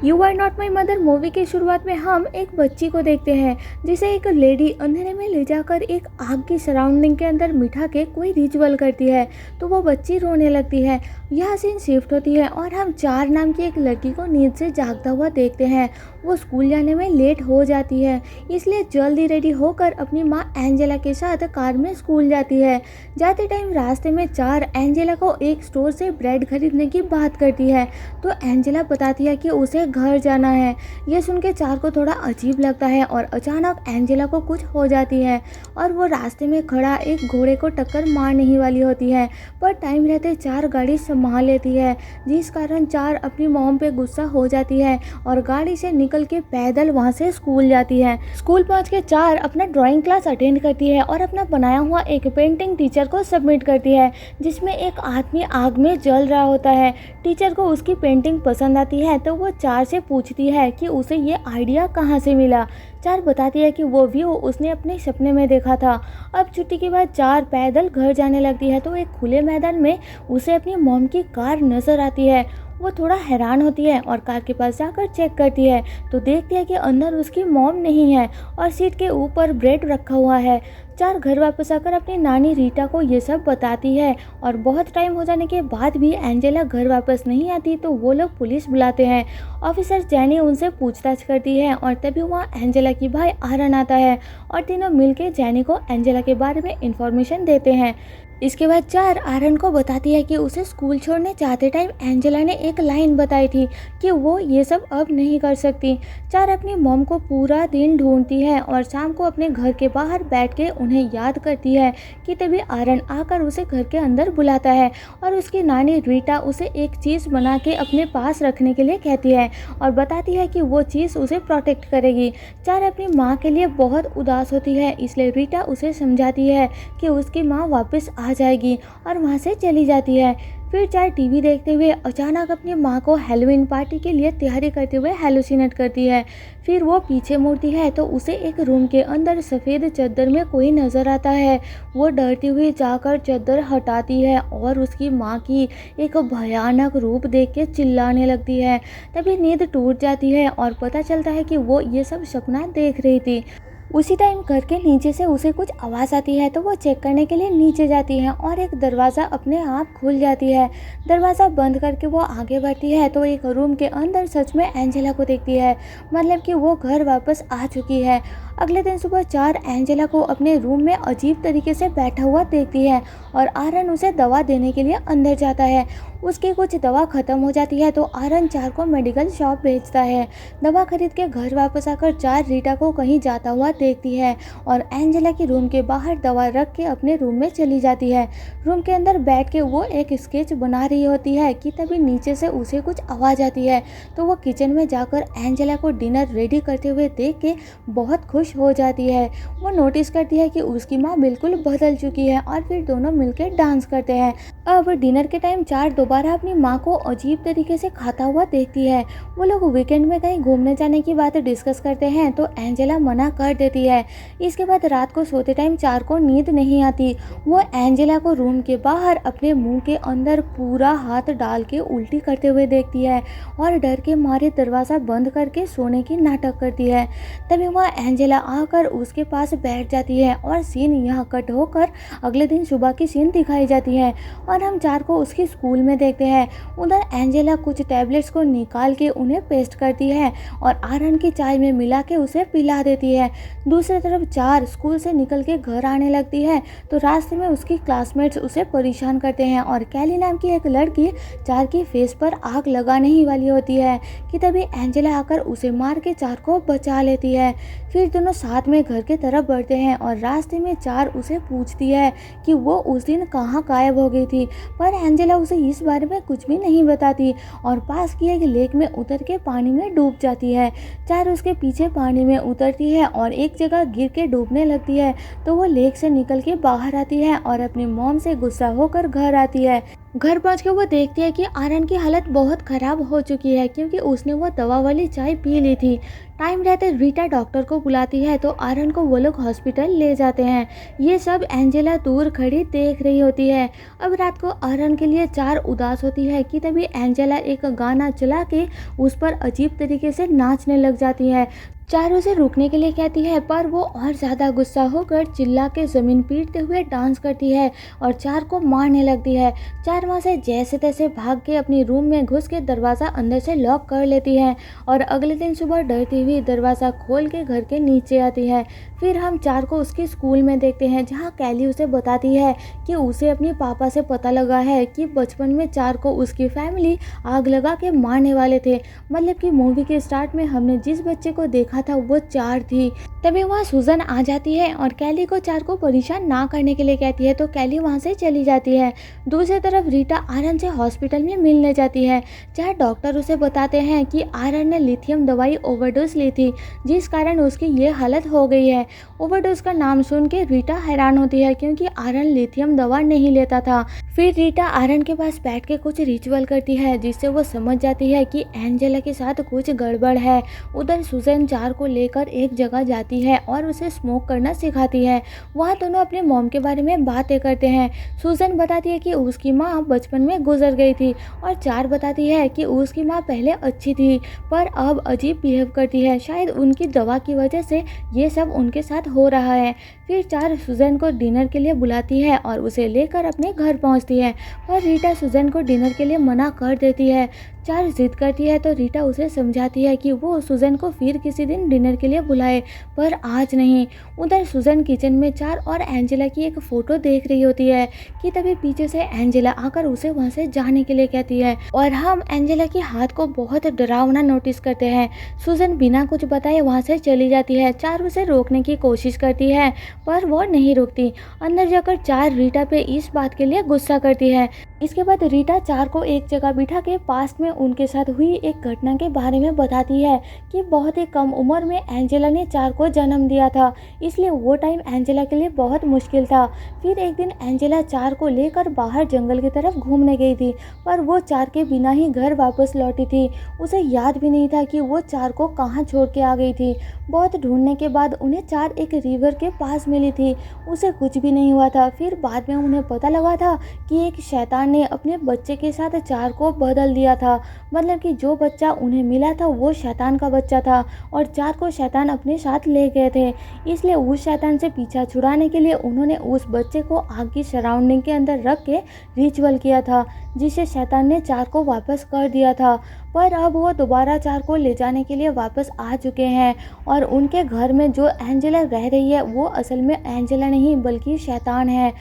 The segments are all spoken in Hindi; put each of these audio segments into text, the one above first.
You are not my mother movie की शुरुआत में हम एक बच्ची को देखते हैं जिसे एक लेडी अंधेरे में ले जाकर एक आग की सराउंडिंग के अंदर मिठा के कोई रिचुअल करती है तो वो बच्ची रोने लगती है। यह सीन शिफ्ट होती है और हम चार नाम की एक लड़की को नींद से जागता हुआ देखते हैं। वो स्कूल जाने में लेट हो जाती है, इसलिए जल्दी रेडी होकर अपनी माँ एंजेला के साथ कार में स्कूल जाती है। जाते टाइम रास्ते में चार एंजेला को एक स्टोर से ब्रेड खरीदने की बात करती है तो एंजेला बताती है कि उसे घर जाना है। यह सुन के चार को थोड़ा अजीब लगता है और अचानक एंजेला को कुछ हो जाती है और वो रास्ते में खड़ा एक घोड़े को टक्कर मारने ही वाली होती है, पर टाइम रहते चार गाड़ी संभाल लेती है, जिस कारण चार अपनी मॉम पे गुस्सा हो जाती है और गाड़ी से निकल के पैदल वहाँ से स्कूल जाती है। स्कूल पहुँच के चार अपना ड्राइंग क्लास अटेंड करती है और अपना बनाया हुआ एक पेंटिंग टीचर को सबमिट करती है जिसमें एक आदमी आग में जल रहा होता है। टीचर को उसकी पेंटिंग पसंद आती है तो वो चार से पूछती है कि उसे ये आइडिया कहाँ से मिला। चार बताती है कि वो व्यू उसने अपने सपने में देखा था। अब छुट्टी के बाद चार पैदल घर जाने लगती है तो एक खुले मैदान में उसे अपनी मॉम की कार नज़र आती है। वो थोड़ा हैरान होती है और कार के पास जाकर चेक करती है तो देखती है कि अंदर उसकी मॉम नहीं है और सीट के ऊपर ब्रेड रखा हुआ है। चार घर वापस आकर अपनी नानी रीटा को ये सब बताती है और बहुत टाइम हो जाने के बाद भी एंजेला घर वापस नहीं आती तो वो लोग पुलिस बुलाते हैं। ऑफिसर जैनी उनसे पूछताछ करती है और तभी वहाँ एंजेला की भाई आरन आता है और तीनों मिलकर जैनी को एंजेला के बारे में इंफॉर्मेशन देते हैं। इसके बाद चार आरन को बताती है कि उसे स्कूल छोड़ने जाते टाइम एंजेला ने एक लाइन बताई थी कि वो ये सब अब नहीं कर सकती। चार अपनी मॉम को पूरा दिन ढूंढती है और शाम को अपने घर के बाहर बैठ के उन्हें याद करती है कि तभी आरन आकर उसे घर के अंदर बुलाता है और उसकी नानी रीटा उसे एक चीज़ बना के अपने पास रखने के लिए कहती है और बताती है कि वो चीज़ उसे प्रोटेक्ट करेगी। चार अपनी माँ के लिए बहुत उदास होती है, इसलिए रीटा उसे समझाती है कि उसकी माँ वापस आ जाएगी और वहाँ से चली जाती है। फिर चार टीवी देखते हुए अचानक अपनी माँ को हैलोवीन पार्टी के लिए तैयारी करते हुए हैलुसिनेट करती है। फिर वो पीछे मुड़ती है तो उसे एक रूम के अंदर सफ़ेद चादर में कोई नज़र आता है। वो डरती हुई जाकर चादर हटाती है और उसकी माँ की एक भयानक रूप देख के चिल्लाने लगती है। तभी नींद टूट जाती है और पता चलता है कि वो ये सब सपना देख रही थी। उसी टाइम घर के नीचे से उसे कुछ आवाज़ आती है तो वो चेक करने के लिए नीचे जाती है और एक दरवाज़ा अपने आप खुल जाती है। दरवाज़ा बंद करके वो आगे बढ़ती है तो एक रूम के अंदर सच में एंजेला को देखती है, मतलब कि वो घर वापस आ चुकी है। अगले दिन सुबह चार एंजेला को अपने रूम में अजीब तरीके से बैठा हुआ देखती है और आरन उसे दवा देने के लिए अंदर जाता है। उसकी कुछ दवा ख़त्म हो जाती है तो आरन चार को मेडिकल शॉप भेजता है। दवा खरीद के घर वापस आकर चार रीटा को कहीं जाता हुआ देखती है और एंजेला की रूम के बाहर दवा रख के अपने रूम में चली जाती है। रूम के अंदर बैठ के वो एक स्केच बना रही होती है कि तभी नीचे से उसे कुछ आवाज़ आती है तो वो किचन में जाकर एंजेला को डिनर रेडी करते हुए देख के बहुत खुश हो जाती है। वो नोटिस करती है कि उसकी माँ बिल्कुल बदल चुकी है और फिर दोनों मिलकर डांस करते हैं। अब डिनर के टाइम चार दोबारा अपनी माँ को अजीब तरीके से खाता हुआ देखती है। वो लोग वीकेंड में कहीं घूमने जाने की बात डिस्कस करते हैं तो एंजेला मना कर देती है। इसके बाद रात को सोते टाइम चार को नींद नहीं आती। वो एंजेला को रूम के बाहर अपने मुंह के अंदर पूरा हाथ डाल के उल्टी करते हुए देखती है और डर के मारे दरवाज़ा बंद करके सोने की नाटक करती है। तभी वह एंजेला आकर उसके पास बैठ जाती है और सीन यहाँ कट होकर अगले दिन सुबह की सीन दिखाई जाती है और हम चार को उसकी स्कूल में देखते हैं। उधर एंजेला कुछ टैबलेट्स को निकाल के उन्हें पेस्ट करती है और आरन की चाय में मिला के उसे पिला देती है। दूसरी तरफ चार स्कूल से निकल के घर आने लगती है तो रास्ते में उसकी क्लासमेट्स उसे परेशान करते हैं और कैली नाम की एक लड़की चार की फेस पर आग लगाने ही वाली होती है कि तभी एंजेला आकर उसे मार के चार को बचा लेती है। फिर दोनों साथ में घर के तरफ बढ़ते हैं और रास्ते में चार उसे पूछती है कि वो उस दिन कहाँ गायब हो गई थी, पर एंजेला उसे इस बारे में कुछ भी नहीं बताती और पास की एक लेक में उतर के पानी में डूब जाती है। चार उसके पीछे पानी में उतरती है और एक जगह गिर के डूबने लगती है तो वो लेक से निकल के बाहर आती है और अपनी मॉम से गुस्सा होकर घर आती है। घर पहुंच के वो देखती है कि आरन की हालत बहुत ख़राब हो चुकी है क्योंकि उसने वो दवा वाली चाय पी ली थी। टाइम रहते रीटा डॉक्टर को बुलाती है तो आरन को वो लोग हॉस्पिटल ले जाते हैं। ये सब एंजेला दूर खड़ी देख रही होती है। अब रात को आरन के लिए चार उदास होती है कि तभी एंजेला एक गाना चला के उस पर अजीब तरीके से नाचने लग जाती है। चार उसे रुकने के लिए कहती है पर वो और ज़्यादा गुस्सा होकर चिल्ला के ज़मीन पीटते हुए डांस करती है और चार को मारने लगती है। चार वहाँ से जैसे तैसे भाग के अपनी रूम में घुस के दरवाज़ा अंदर से लॉक कर लेती है और अगले दिन सुबह डरती हुई दरवाज़ा खोल के घर के नीचे आती है। फिर हम चार को उसके स्कूल में देखते हैं जहाँ कैली उसे बताती है कि उसे अपने पापा से पता लगा है कि बचपन में चार को उसकी फैमिली आग लगा के मारने वाले थे। मतलब कि मूवी के स्टार्ट में हमने जिस बच्चे को देखा था वो चार थी। तभी वहाँ सूजन आ जाती है और कैली को चार को परेशान ना करने के लिए कहती है तो कैली वहाँ से चली जाती है। दूसरी तरफ रीटा आरन से हॉस्पिटल में मिलने जाती है जहाँ डॉक्टर उसे बताते हैं कि आरन ने लिथियम दवाई ओवरडोज ली थी जिस कारण उसकी ये हालत हो गई है। ओवरडोज का नाम सुन के रीटा हैरान होती है क्योंकि आरन लिथियम दवा नहीं लेता था। फिर रीटा आरन के पास बैठ के कुछ रिचुअल करती है जिससे वो समझ जाती है कि एंजेला के साथ कुछ गड़बड़ है। उधर सुजन चार को लेकर एक जगह जाती है और उसे स्मोक करना सिखाती है। वहाँ दोनों अपने मॉम के बारे में बातें करते हैं। सुजन बताती है कि उसकी माँ बचपन में गुजर गई थी और चार बताती है कि उसकी माँ पहले अच्छी थी पर अब अजीब बिहेव करती है। शायद उनकी दवा की वजह से ये सब उनके साथ हो रहा है। फिर चार सुजन को डिनर के लिए बुलाती है और उसे लेकर अपने घर पहुंचती है पर रीटा सुजन को डिनर के लिए मना कर देती है। चार जिद करती है तो रीटा उसे समझाती है कि वो सुजन को फिर किसी दिन डिनर के लिए बुलाए पर आज नहीं। उधर सुजन किचन में चार और एंजेला की एक फ़ोटो देख रही होती है कि तभी पीछे से एंजेला आकर उसे वहाँ से जाने के लिए कहती है और हम एंजेला के हाथ को बहुत डरावना नोटिस करते हैं। सुजन बिना कुछ बताए वहाँ से चली जाती है। चार उसे रोकने की कोशिश करती है पर वो नहीं रुकती। अंदर जाकर चार रीटा पे इस बात के लिए गुस्सा करती है। इसके बाद रीटा चार को एक जगह बिठा के पास्ट में उनके साथ हुई एक घटना के बारे में बताती है कि बहुत ही कम उम्र में एंजेला ने चार को जन्म दिया था, इसलिए वो टाइम एंजेला के लिए बहुत मुश्किल था। फिर एक दिन एंजेला चार को लेकर बाहर जंगल की तरफ घूमने गई थी पर वो चार के बिना ही घर वापस लौटी थी। उसे याद भी नहीं था कि वो चार को कहाँ छोड़ के आ गई थी। बहुत ढूंढने के बाद उन्हें चार एक रिवर के पास मिली थी। उसे कुछ भी नहीं हुआ था। फिर बाद में उन्हें पता लगा था कि एक शैतान ने अपने बच्चे के साथ चार को बदल दिया था। मतलब कि जो बच्चा उन्हें मिला था वो शैतान का बच्चा था और चार को शैतान अपने साथ ले गए थे। इसलिए उस शैतान से पीछा छुड़ाने के लिए उन्होंने उस बच्चे को आग की सराउंडिंग के अंदर रख के रिचुअल किया था जिससे शैतान ने चार को वापस कर दिया था। पर अब वो दोबारा चार को ले जाने के लिए वापस आ चुके हैं और उनके घर में जो एंजेला रह रही है वो असल में एंजेला नहीं बल्कि शैतान है।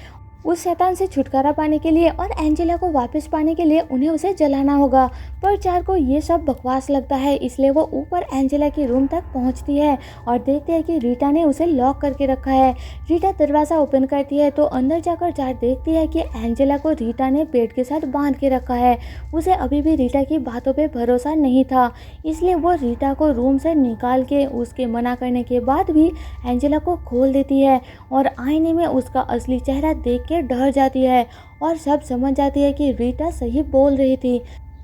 उस शैतान से छुटकारा पाने के लिए और एंजेला को वापस पाने के लिए उन्हें उसे जलाना होगा। पर चार को ये सब बकवास लगता है इसलिए वो ऊपर एंजेला के रूम तक पहुंचती है और देखते हैं कि रीटा ने उसे लॉक करके रखा है। रीटा दरवाज़ा ओपन करती है तो अंदर जाकर चार देखती है कि एंजेला को रीटा ने पेट के साथ बांध के रखा है। उसे अभी भी रीटा की बातों पर भरोसा नहीं था इसलिए वो रीटा को रूम से निकाल के उसके मना करने के बाद भी एंजेला को खोल देती है और आईने में उसका असली चेहरा देख डर जाती है और सब समझ जाती है कि रीटा सही बोल रही थी।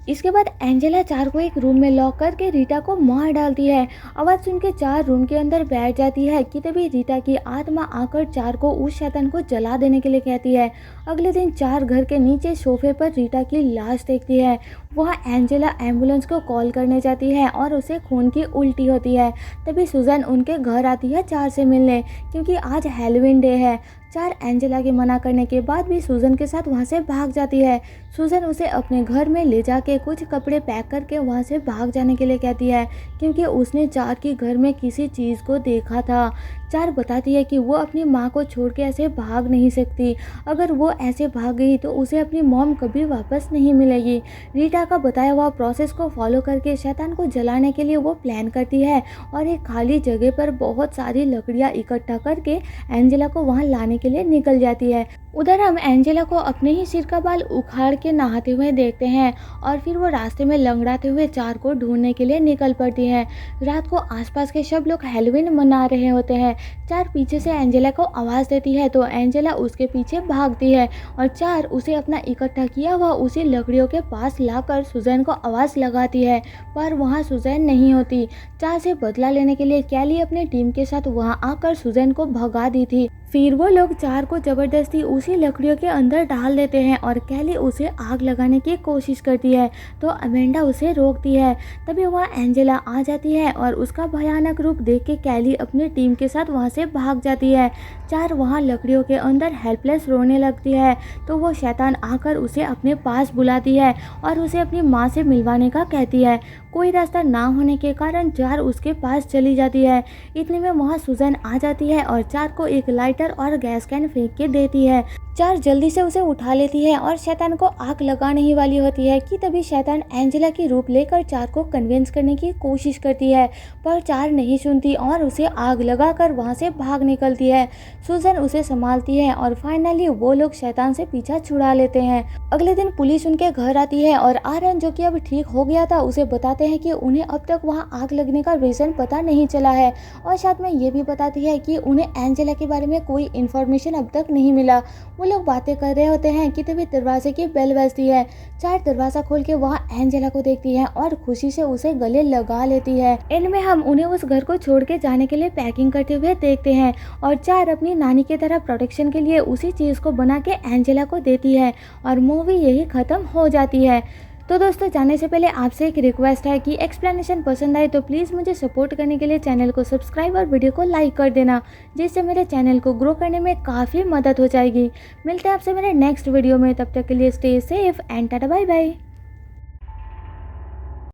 इसके बाद एंजेला चार को एक रूम में लॉक करके रीटा को मार डालती है। आवाज़ सुन के चार रूम के अंदर बैठ जाती है कि तभी रीटा की आत्मा आकर चार को उस शैतान को जला देने के लिए कहती है। अगले दिन चार घर के नीचे सोफे पर रीटा की लाश देखती है। वहाँ एंजेला एम्बुलेंस को कॉल करने जाती है और उसे खून की उल्टी होती है। तभी सुजन उनके घर आती है चार से मिलने क्योंकि आज हैलोवीन डे है। चार एंजेला के मना करने के बाद भी सुजन के साथ वहाँ से भाग जाती है। सुजन उसे अपने घर में ले जाके कुछ कपड़े पैक करके वहाँ से भाग जाने के लिए कहती है क्योंकि उसने चार के घर में किसी चीज़ को देखा था। चार बताती है कि वो अपनी माँ को छोड़ के ऐसे भाग नहीं सकती। अगर वो ऐसे भाग गई तो उसे अपनी मॉम कभी वापस नहीं मिलेगी। रीटा का बताया हुआ प्रोसेस को फॉलो करके शैतान को जलाने के लिए वो प्लान करती है और एक खाली जगह पर बहुत सारी लकड़ियाँ इकट्ठा करके एंजेला को वहाँ लाने के लिए निकल जाती है। उधर हम एंजेला को अपने ही सिर का बाल उखाड़ के नहाते हुए देखते हैं और फिर वो रास्ते में लंगड़ाते हुए चार को ढूंढने के लिए निकल पड़ती है। रात को आसपास के सब लोग हैलोवीन मना रहे होते हैं। चार पीछे से एंजेला को आवाज़ देती है तो एंजेला उसके पीछे भागती है और चार उसे अपना इकट्ठा किया हुआ उसी लकड़ियों के पास लाकर सुजैन को आवाज़ लगाती है, पर वहाँ सुजैन नहीं होती। चार से बदला लेने के लिए कैली अपने टीम के साथ वहाँ आकर सुजैन को भगा दी थी। फिर वो लोग चार को ज़बरदस्ती उसी लकड़ियों के अंदर डाल देते हैं और कैली उसे आग लगाने की कोशिश करती है तो अमेंडा उसे रोकती है। तभी वहाँ एंजेला आ जाती है और उसका भयानक रूप देख के कैली अपनी टीम के साथ वहाँ से भाग जाती है। चार वहाँ लकड़ियों के अंदर हेल्पलेस रोने लगती है तो वो शैतान आकर उसे अपने पास बुलाती है और उसे अपनी माँ से मिलवाने का कहती है। कोई रास्ता ना होने के कारण चार उसके पास चली जाती है। इतने में वहाँ सुजैन आ जाती है और चार को एक लाइटर और गैस कैन फेंक के देती है। चार जल्दी से उसे उठा लेती है और शैतान को आग लगाने ही वाली होती है कि तभी शैतान एंजेला की रूप लेकर चार को कन्विंस करने की कोशिश करती है, पर चार नहीं सुनती और उसे आग लगाकर वहां से भाग निकलती है। सुजैन उसे संभालती है और फाइनली वो लोग शैतान से पीछा छुड़ा लेते हैं। अगले दिन पुलिस उनके घर आती है और आर्यन, जो कि अब ठीक हो गया था, उसे बताते हैं कि उन्हें अब तक वहाँ आग लगने का रीज़न पता नहीं चला है और साथ में ये भी बताती है कि उन्हें एंजेला के बारे में कोई इन्फॉर्मेशन अब तक नहीं मिला। वो लोग बातें कर रहे होते हैं कि तभी दरवाजे की बेल बजती है। चार दरवाज़ा खोल के वहाँ एंजेला को देखती है और खुशी से उसे गले लगा लेती है। एंड में हम उन्हें उस घर को छोड़ के जाने के लिए पैकिंग करते हुए देखते हैं और चार अपनी नानी की तरह प्रोटेक्शन के लिए उसी चीज़ को बना के एंजेला को देती है और मूवी यही ख़त्म हो जाती है। तो दोस्तों, जाने से पहले आपसे एक रिक्वेस्ट है कि एक्सप्लेनेशन पसंद आए तो प्लीज़ मुझे सपोर्ट करने के लिए चैनल को सब्सक्राइब और वीडियो को लाइक कर देना, जिससे मेरे चैनल को ग्रो करने में काफ़ी मदद हो जाएगी। मिलते हैं आपसे मेरे नेक्स्ट वीडियो में, तब तक के लिए stay safe and tata bye bye.